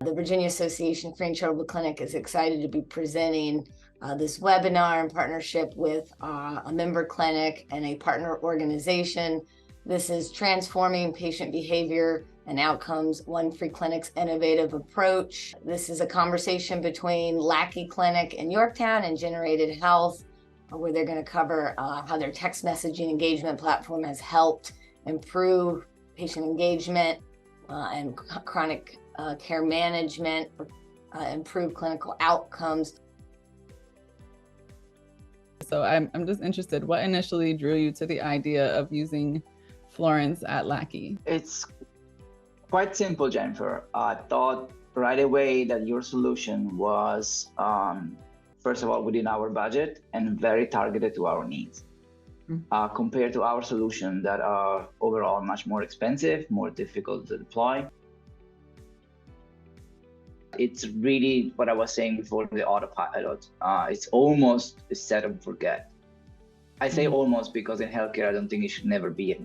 The Virginia Association for Charitable Clinic is excited to be presenting this webinar in partnership with a member clinic and a partner organization. This is Transforming Patient Behavior and Outcomes, One Free Clinic's Innovative Approach. This is a conversation between Lackey Clinic in Yorktown and Generated Health, where they're going to cover how their text messaging engagement platform has helped improve patient engagement and chronic care management, improve clinical outcomes. So I'm just interested, what initially drew you to the idea of using Florence at Lackey? It's quite simple, Jennifer. I thought right away that your solution was, first of all, within our budget and very targeted to our needs. Compared to our solution that are overall much more expensive, more difficult to deploy. It's really what I was saying before, the autopilot. It's almost a set and forget. I say almost because in healthcare, I don't think it should never be a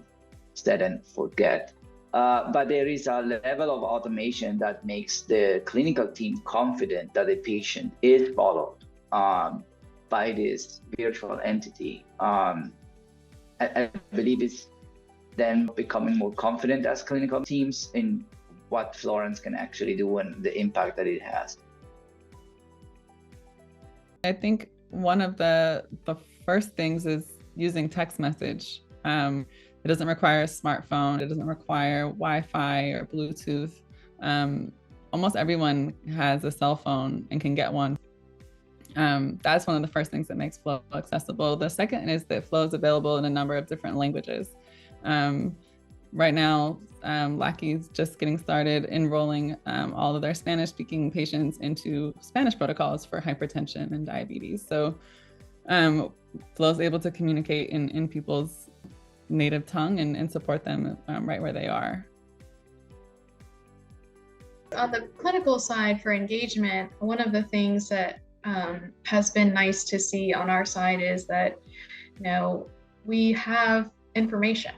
set and forget. But there is a level of automation that makes the clinical team confident that the patient is followed by this virtual entity. I believe it's then becoming more confident as clinical teams in what Florence can actually do and the impact that it has. I think one of the first things is using text message. It doesn't require a smartphone. It doesn't require Wi-Fi or Bluetooth. Almost everyone has a cell phone and can get one. That's one of the first things that makes Flow accessible. The second is that Flow is available in a number of different languages. Right now, Lackey's just getting started enrolling all of their Spanish-speaking patients into Spanish protocols for hypertension and diabetes. So Flow is able to communicate in people's native tongue and support them right where they are. On the clinical side for engagement, one of the things that has been nice to see on our side is that, we have information.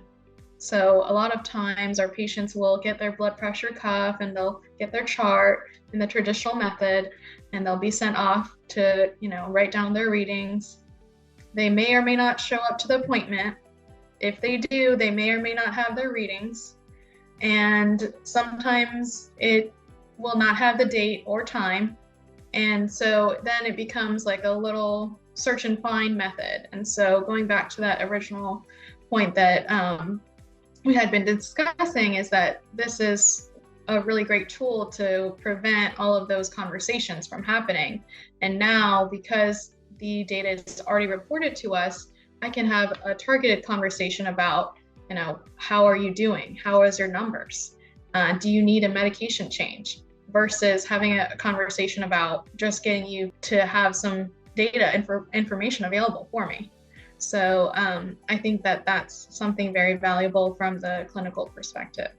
So a lot of times our patients will get their blood pressure cuff and they'll get their chart in the traditional method, and they'll be sent off to, write down their readings. They may or may not show up to the appointment. If they do, they may or may not have their readings. And sometimes it will not have the date or time. And so then it becomes like a little search and find method. And so going back to that original point that we had been discussing is that this is a really great tool to prevent all of those conversations from happening. And now, because the data is already reported to us, I can have a targeted conversation about, how are you doing? How is your numbers? Do you need a medication change? Versus having a conversation about just getting you to have some data information available for me. So I think that that's something very valuable from the clinical perspective.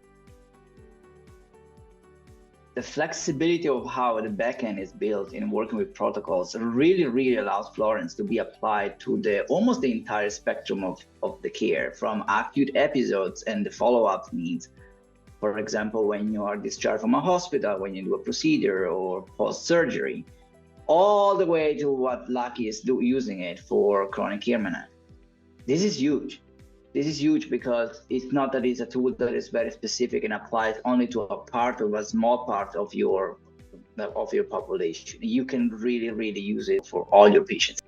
The flexibility of how the backend is built in working with protocols really allows Florence to be applied to almost the entire spectrum of the care, from acute episodes and the follow-up needs. For example, when you are discharged from a hospital, when you do a procedure or post-surgery, all the way to what Lackey is using it for chronic care management. This is huge. This is huge because it's not that it's a tool that is very specific and applies only to a small part of your population. You can really use it for all your patients.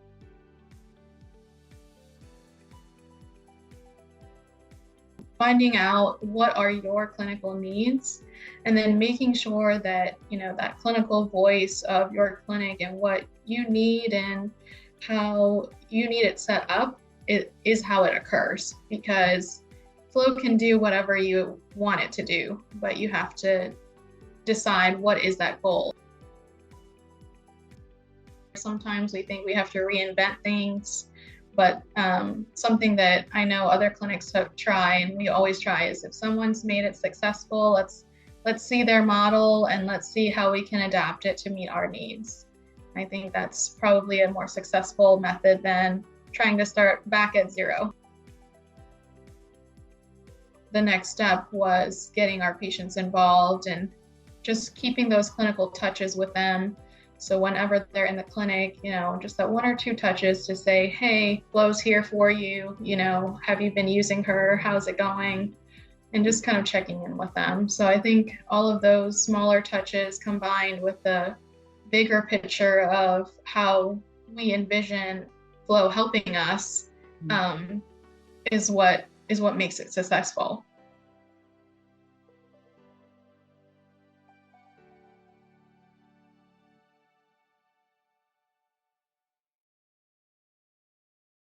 Finding out what are your clinical needs, and then making sure that that clinical voice of your clinic and what you need and how you need it set up, it is how it occurs, because Flow can do whatever you want it to do, but you have to decide what is that goal. Sometimes we think we have to reinvent things, but something that I know other clinics have tried, and we always try, is if someone's made it successful, let's see their model and let's see how we can adapt it to meet our needs. I think that's probably a more successful method than trying to start back at zero. The next step was getting our patients involved and just keeping those clinical touches with them. So whenever they're in the clinic, just that 1 or 2 touches to say, hey, Flo's here for you, have you been using her? How's it going? And just kind of checking in with them. So I think all of those smaller touches combined with the bigger picture of how we envision Flo helping us is what makes it successful.